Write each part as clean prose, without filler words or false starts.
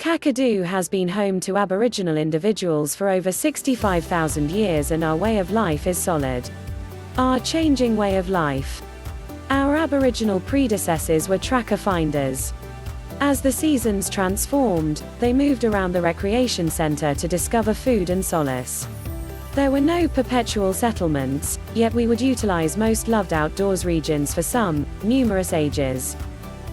Kakadu has been home to Aboriginal individuals for over 65,000 years, and our way of life is solid. Our changing way of life. Our Aboriginal predecessors were tracker finders. As the seasons transformed, they moved around the recreation center to discover food and solace. There were no perpetual settlements, yet we would utilize most loved outdoors regions for some, numerous ages.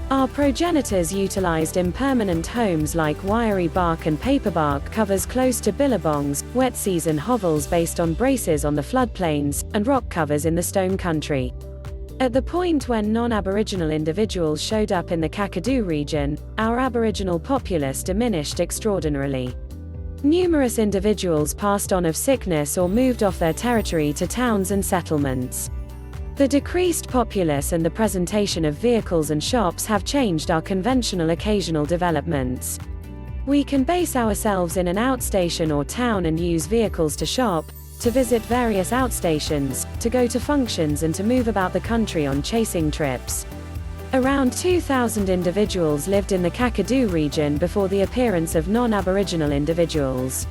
Our progenitors utilized impermanent homes like wiry bark and paperbark covers close to billabongs, wet season hovels based on braces on the floodplains, and rock covers in the stone country. At the point when non-Aboriginal individuals showed up in the Kakadu region, our Aboriginal populace diminished extraordinarily. Numerous individuals passed on of sickness or moved off their territory to towns and settlements. The decreased populace and the presentation of vehicles and shops have changed our conventional occasional developments. We can base ourselves in an outstation or town and use vehicles to shop, to visit various outstations, to go to functions and to move about the country on chasing trips. Around 2,000 individuals lived in the Kakadu region before the appearance of non-Aboriginal individuals.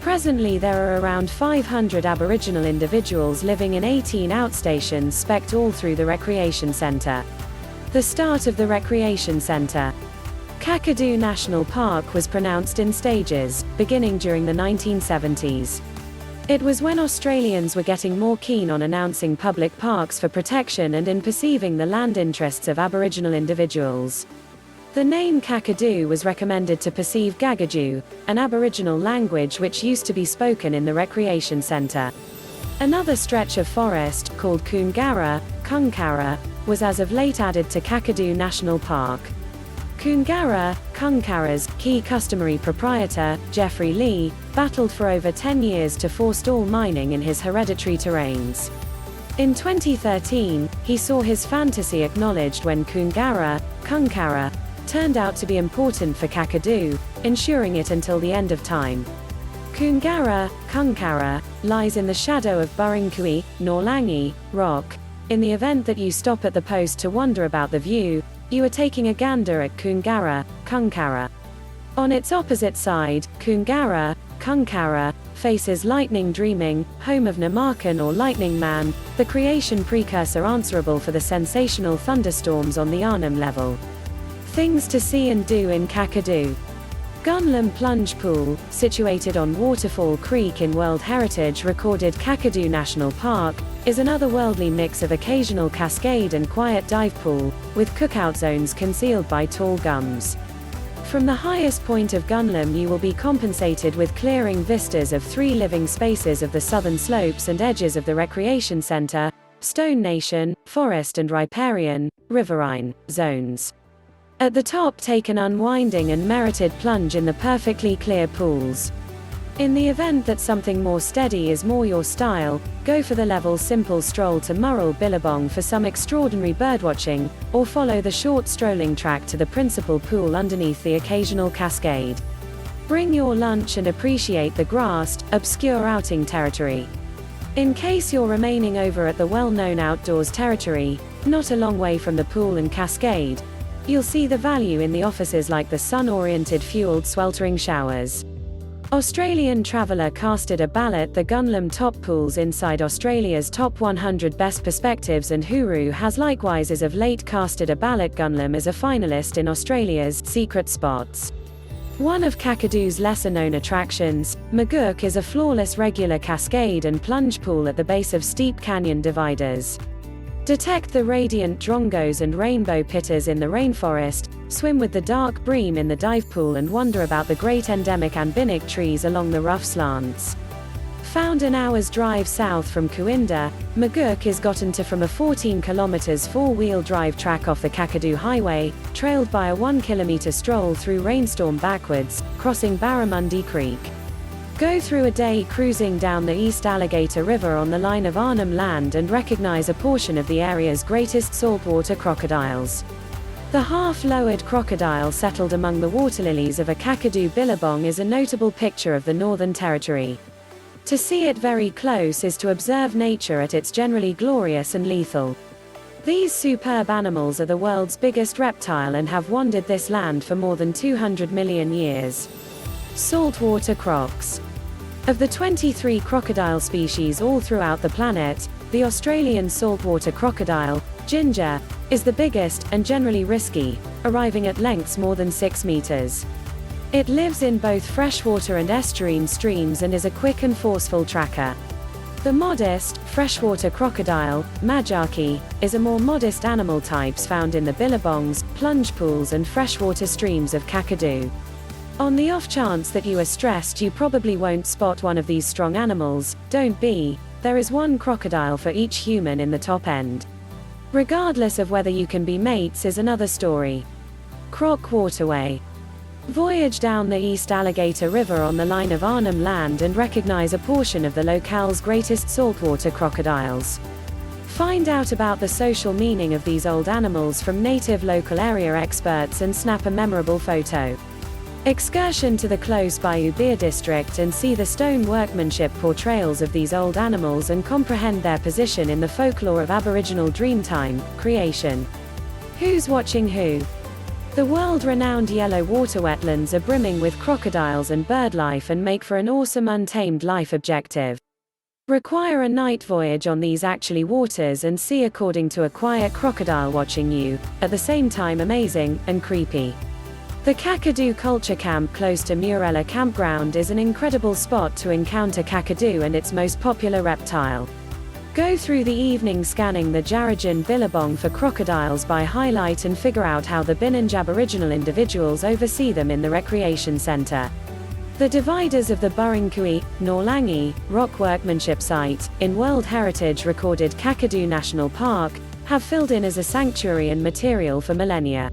Presently there are around 500 Aboriginal individuals living in 18 outstations specced all through the recreation centre. The start of the recreation centre. Kakadu National Park was pronounced in stages, beginning during the 1970s. It was when Australians were getting more keen on announcing public parks for protection and in perceiving the land interests of Aboriginal individuals. The name Kakadu was recommended to perceive Gagaju, an Aboriginal language which used to be spoken in the recreation centre. Another stretch of forest, called Kungara, was as of late added to Kakadu National Park. Kungara's key customary proprietor, Geoffrey Lee, battled for over 10 years to forestall mining in his hereditary terrains. In 2013, he saw his fantasy acknowledged when Kungara turned out to be important for Kakadu, ensuring it until the end of time. Kungara lies in the shadow of Burringkui, Nourlangie, rock. In the event that you stop at the post to wonder about the view, you are taking a gander at Kungara. On its opposite side, Kungara faces Lightning Dreaming, home of Namakan or Lightning Man, the creation precursor answerable for the sensational thunderstorms on the Arnhem level. Things to see and do in Kakadu. Gunlam Plunge Pool, situated on Waterfall Creek in World Heritage recorded Kakadu National Park, is an otherworldly mix of occasional cascade and quiet dive pool, with cookout zones concealed by tall gums. From the highest point of Gunlam you will be compensated with clearing vistas of 3 living spaces of the southern slopes and edges of the recreation centre, Stone Nation, Forest and Riparian, Riverine, zones. At the top take an unwinding and merited plunge in the perfectly clear pools. In the event that something more steady is more your style, go for the level simple stroll to Murrell Billabong for some extraordinary birdwatching, or follow the short strolling track to the principal pool underneath the occasional cascade. Bring your lunch and appreciate the grassed, obscure outing territory. In case you're remaining over at the well-known outdoors territory, not a long way from the pool and cascade, you'll see the value in the offices like the sun-oriented fueled sweltering showers. Australian Traveller casted a ballot the Gunlam top pools inside Australia's top 100 best perspectives, and Huru has likewise as of late casted a ballot Gunlam as a finalist in Australia's secret spots. One of Kakadu's lesser-known attractions, Magook, is a flawless regular cascade and plunge pool at the base of steep canyon dividers. Detect the radiant drongos and rainbow pitters in the rainforest, swim with the dark bream in the dive pool and wonder about the great endemic Anbinic trees along the rough slants. Found an hour's drive south from Kuinda, Magook is gotten to from a 14 km four-wheel drive track off the Kakadu Highway, trailed by a 1 km stroll through rainstorm backwards, crossing Barramundi Creek. Go through a day cruising down the East Alligator River on the line of Arnhem Land and recognize a portion of the area's greatest saltwater crocodiles. The half-lowered crocodile settled among the water lilies of a Kakadu billabong is a notable picture of the Northern Territory. To see it very close is to observe nature at its generally glorious and lethal. These superb animals are the world's biggest reptile and have wandered this land for more than 200 million years. Saltwater crocs. Of the 23 crocodile species all throughout the planet, the Australian saltwater crocodile, ginger, is the biggest, and generally risky, arriving at lengths more than 6 meters. It lives in both freshwater and estuarine streams and is a quick and forceful tracker. The modest, freshwater crocodile, Majaki, is a more modest animal types found in the billabongs, plunge pools and freshwater streams of Kakadu. On the off chance that you are stressed you probably won't spot one of these strong animals, don't be, there is one crocodile for each human in the top end. Regardless of whether you can be mates is another story. Croc Waterway. Voyage down the East Alligator River on the line of Arnhem Land and recognize a portion of the locale's greatest saltwater crocodiles. Find out about the social meaning of these old animals from native local area experts and snap a memorable photo. Excursion to the close-by Ubirr district and see the stone workmanship portrayals of these old animals and comprehend their position in the folklore of Aboriginal Dreamtime, creation. Who's watching who? The world-renowned yellow water wetlands are brimming with crocodiles and birdlife and make for an awesome untamed life objective. Require a night voyage on these actually waters and see according to a quiet crocodile watching you, at the same time amazing, and creepy. The Kakadu Culture Camp close to Nourlangie campground is an incredible spot to encounter Kakadu and its most popular reptile. Go through the evening scanning the Jarrajin billabong for crocodiles by highlight and figure out how the Binanj Aboriginal individuals oversee them in the recreation center. The dividers of the Burringcui, Nourlangie, rock workmanship site, in World Heritage recorded Kakadu National Park, have filled in as a sanctuary and material for millennia.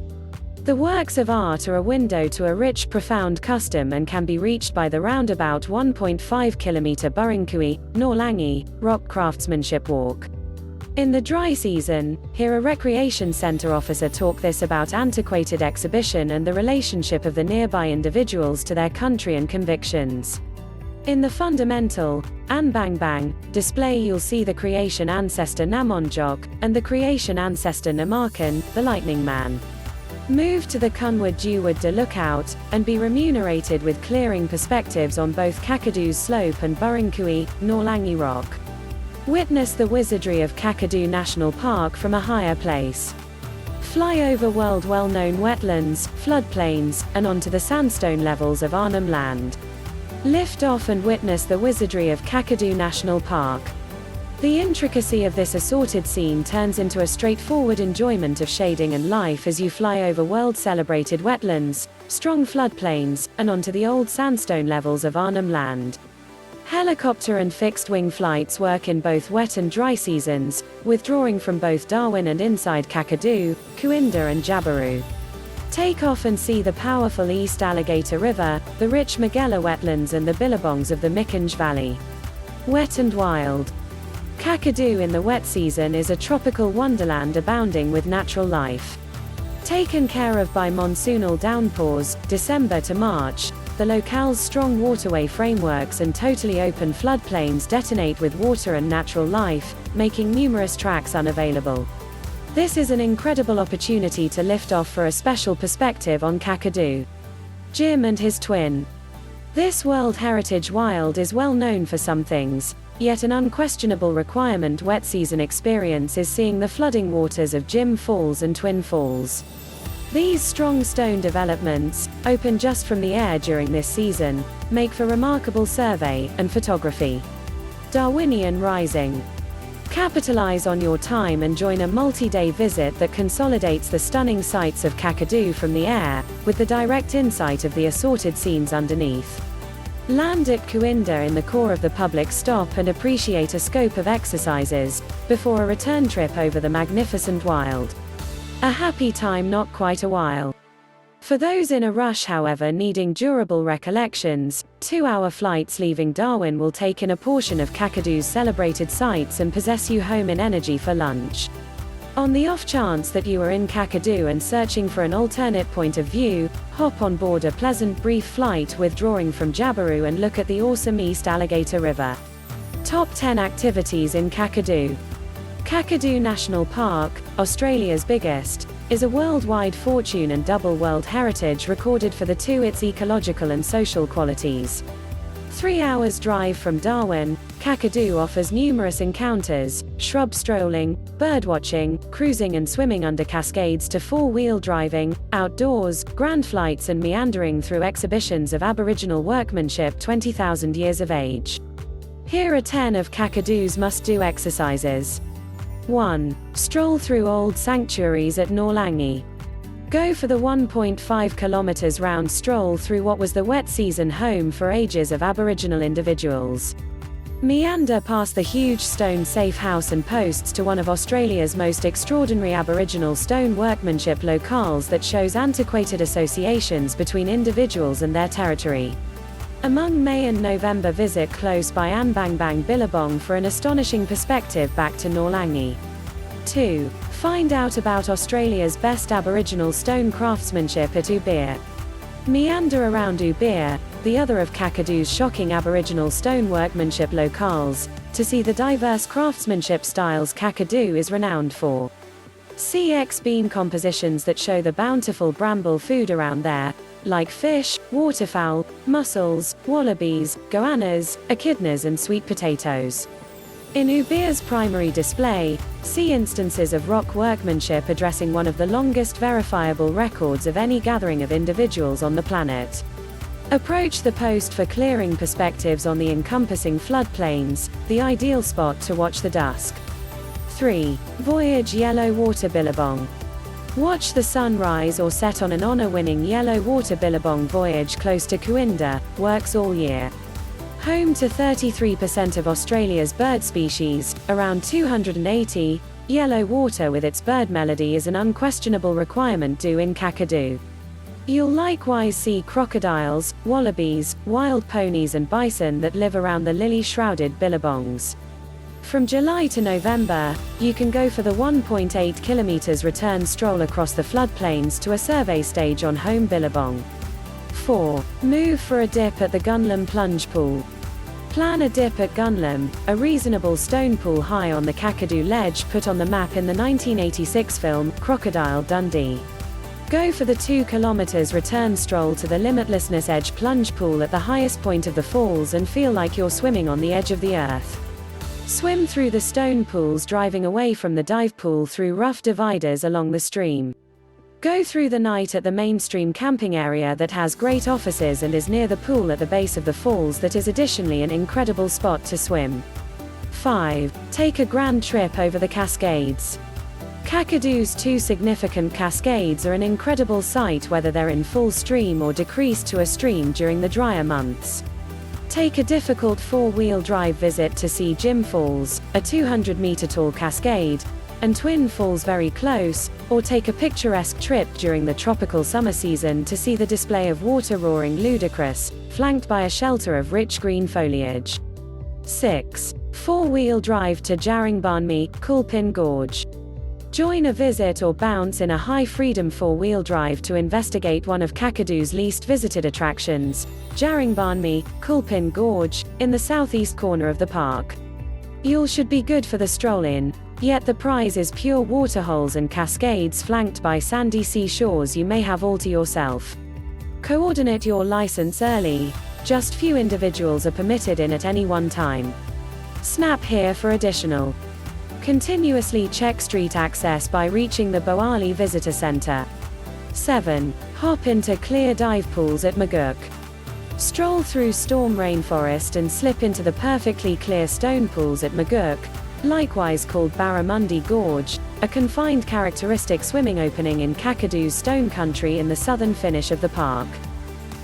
The works of art are a window to a rich, profound custom and can be reached by the roundabout 1.5 kilometer Burringcui, Nourlangie, rock craftsmanship walk. In the dry season, hear a recreation center officer talk this about antiquated exhibition and the relationship of the nearby individuals to their country and convictions. In the fundamental, Anbangbang, display you'll see the creation ancestor Namonjok, and the creation ancestor Namakan, the lightning man. Move to the Cunwood Dewwood de Lookout, and be remunerated with clearing perspectives on both Kakadu's slope and Burringcui, Nourlangie rock. Witness the wizardry of Kakadu National Park from a higher place. Fly over world well-known wetlands, floodplains, and onto the sandstone levels of Arnhem Land. Lift off and witness the wizardry of Kakadu National Park. The intricacy of this assorted scene turns into a straightforward enjoyment of shading and life as you fly over world-celebrated wetlands, strong floodplains, and onto the old sandstone levels of Arnhem Land. Helicopter and fixed-wing flights work in both wet and dry seasons, withdrawing from both Darwin and inside Kakadu, Cooinda and Jabiru. Take off and see the powerful East Alligator River, the rich Magella wetlands and the billabongs of the Mikanj Valley. Wet and wild. Kakadu in the wet season is a tropical wonderland abounding with natural life. Taken care of by monsoonal downpours, December to March, the locale's strong waterway frameworks and totally open floodplains detonate with water and natural life, making numerous tracks unavailable. This is an incredible opportunity to lift off for a special perspective on Kakadu. Jim and his twin. This World Heritage Wild is well known for some things, yet an unquestionable requirement wet season experience is seeing the flooding waters of Jim Falls and Twin Falls. These strong stone developments, open just from the air during this season, make for remarkable survey and photography. Darwinian Rising. Capitalize on your time and join a multi-day visit that consolidates the stunning sights of Kakadu from the air, with the direct insight of the assorted scenes underneath. Land at Cooinda in the core of the public stop and appreciate a scope of exercises, before a return trip over the magnificent wild. A happy time, not quite a while. For those in a rush however needing durable recollections, 2-hour flights leaving Darwin will take in a portion of Kakadu's celebrated sites and possess you home in energy for lunch. On the off chance that you are in Kakadu and searching for an alternate point of view, hop on board a pleasant brief flight withdrawing from Jabiru and look at the awesome East Alligator River. Top 10 activities in Kakadu. Kakadu National Park, Australia's biggest, is a worldwide fortune and double World Heritage recorded for its ecological and social qualities. 3 hours drive from Darwin, Kakadu offers numerous encounters, shrub strolling, birdwatching, cruising and swimming under cascades to four-wheel driving, outdoors, grand flights and meandering through exhibitions of Aboriginal workmanship 20,000 years of age. Here are 10 of Kakadu's must-do exercises. 1. Stroll through old sanctuaries at Nourlangie. Go for the 1.5 kilometers round stroll through what was the wet season home for ages of Aboriginal individuals. Meander past the huge stone safe house and posts to one of Australia's most extraordinary Aboriginal stone workmanship locales that shows antiquated associations between individuals and their territory. Among May and November, visit close by Anbangbang Billabong for an astonishing perspective back to Nourlangie. 2. Find out about Australia's best Aboriginal stone craftsmanship at Ubirr. Meander around Ubirr, the other of Kakadu's shocking Aboriginal stone workmanship locales, to see the diverse craftsmanship styles Kakadu is renowned for. See X-beam compositions that show the bountiful bramble food around there, like fish, waterfowl, mussels, wallabies, goannas, echidnas and sweet potatoes. In Ubirr's primary display, see instances of rock workmanship addressing one of the longest verifiable records of any gathering of individuals on the planet. Approach the post for clearing perspectives on the encompassing floodplains, the ideal spot to watch the dusk. 3. Voyage yellow water billabong. Watch the sun rise or set on an honor-winning yellow water billabong voyage close to Cooinda, works all year. Home to 33% of Australia's bird species, around 280, yellow water with its bird melody is an unquestionable requirement due in Kakadu. You'll likewise see crocodiles, wallabies, wild ponies and bison that live around the lily-shrouded billabongs. From July to November, you can go for the 1.8 kilometers return stroll across the floodplains to a survey stage on home billabong. 4. Move for a dip at the Gunlam Plunge Pool. Plan a dip at Gunlam, a reasonable stone pool high on the Kakadu ledge put on the map in the 1986 film, Crocodile Dundee. Go for the 2 kilometers return stroll to the Limitlessness Edge Plunge Pool at the highest point of the falls and feel like you're swimming on the edge of the earth. Swim through the stone pools driving away from the dive pool through rough dividers along the stream. Go through the night at the mainstream camping area that has great offices and is near the pool at the base of the falls that is additionally an incredible spot to swim. 5. Take a grand trip over the Cascades. Kakadu's 2 significant cascades are an incredible sight whether they're in full stream or decreased to a stream during the drier months. Take a difficult 4-wheel drive visit to see Jim Falls, a 200-meter tall cascade, and Twin Falls very close, or take a picturesque trip during the tropical summer season to see the display of water roaring ludicrous, flanked by a shelter of rich green foliage. 6. 4-wheel drive to Jarringbarnmi, Kulpin Gorge. Join a visit or bounce in a high-freedom 4-wheel drive to investigate one of Kakadu's least visited attractions, Jarringbarnmi, Kulpin Gorge, in the southeast corner of the park. You should be good for the stroll-in, yet the prize is pure waterholes and cascades flanked by sandy seashores you may have all to yourself. Coordinate your license early, just few individuals are permitted in at any one time. Snap here for additional. Continuously check street access by reaching the Boali Visitor Centre. 7. Hop into clear dive pools at Maguk. Stroll through storm rainforest and slip into the perfectly clear stone pools at Maguk, likewise called Barramundi Gorge, a confined characteristic swimming opening in Kakadu's stone country in the southern finish of the park.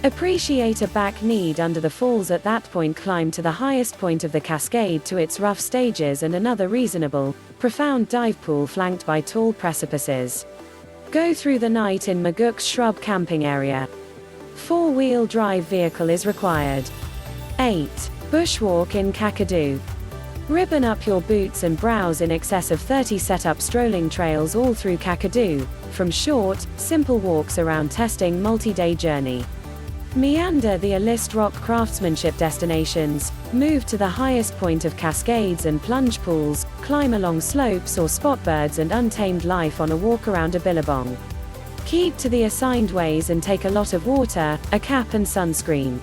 Appreciate a back need under the falls at that point. Climb to the highest point of the cascade to its rough stages and another reasonable, profound dive pool flanked by tall precipices. Go through the night in Maguk's shrub camping area. 4-wheel drive vehicle is required. 8. Bushwalk in Kakadu. Ribbon up your boots and browse in excess of 30 set-up strolling trails all through Kakadu, from short, simple walks around testing multi-day journey. Meander the list rock craftsmanship destinations, move to the highest point of cascades and plunge pools, climb along slopes or spot birds and untamed life on a walk around a billabong. Keep to the assigned ways and take a lot of water, a cap and sunscreen.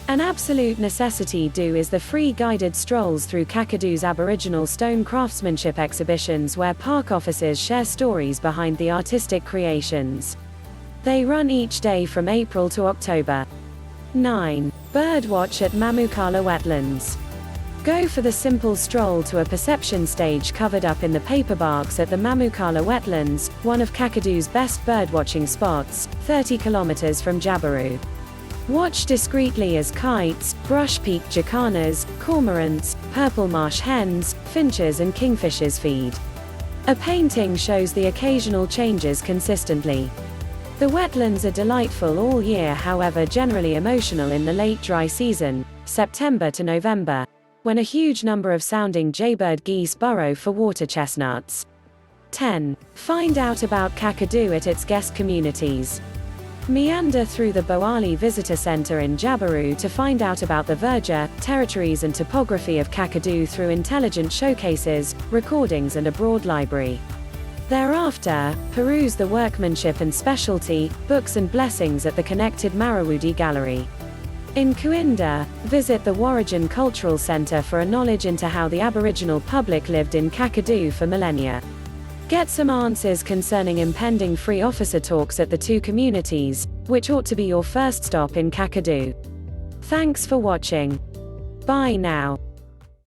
An absolute necessity do is the free guided strolls through Kakadu's Aboriginal stone craftsmanship exhibitions where park officers share stories behind the artistic creations. They run each day from April to October. 9. Birdwatch at Mamukala Wetlands. Go for the simple stroll to a perception stage covered up in the paperbarks at the Mamukala Wetlands, one of Kakadu's best birdwatching spots, 30 kilometers from Jabiru. Watch discreetly as kites, brush-peaked jacanas, cormorants, purple marsh hens, finches and kingfishers feed. A painting shows the occasional changes consistently. The wetlands are delightful all year, however generally emotional in the late dry season, September to November, when a huge number of sounding jaybird geese burrow for water chestnuts. 10. Find out about Kakadu at its guest communities. Meander through the Boali Visitor Center in Jabiru to find out about the verdure, territories and topography of Kakadu through intelligent showcases, recordings and a broad library. Thereafter, peruse the workmanship and specialty, books and blessings at the connected Marawudi Gallery. In Kuinda, visit the Warrigan Cultural Center for a knowledge into how the Aboriginal public lived in Kakadu for millennia. Get some answers concerning impending free officer talks at the two communities, which ought to be your first stop in Kakadu. Thanks for watching. Bye now.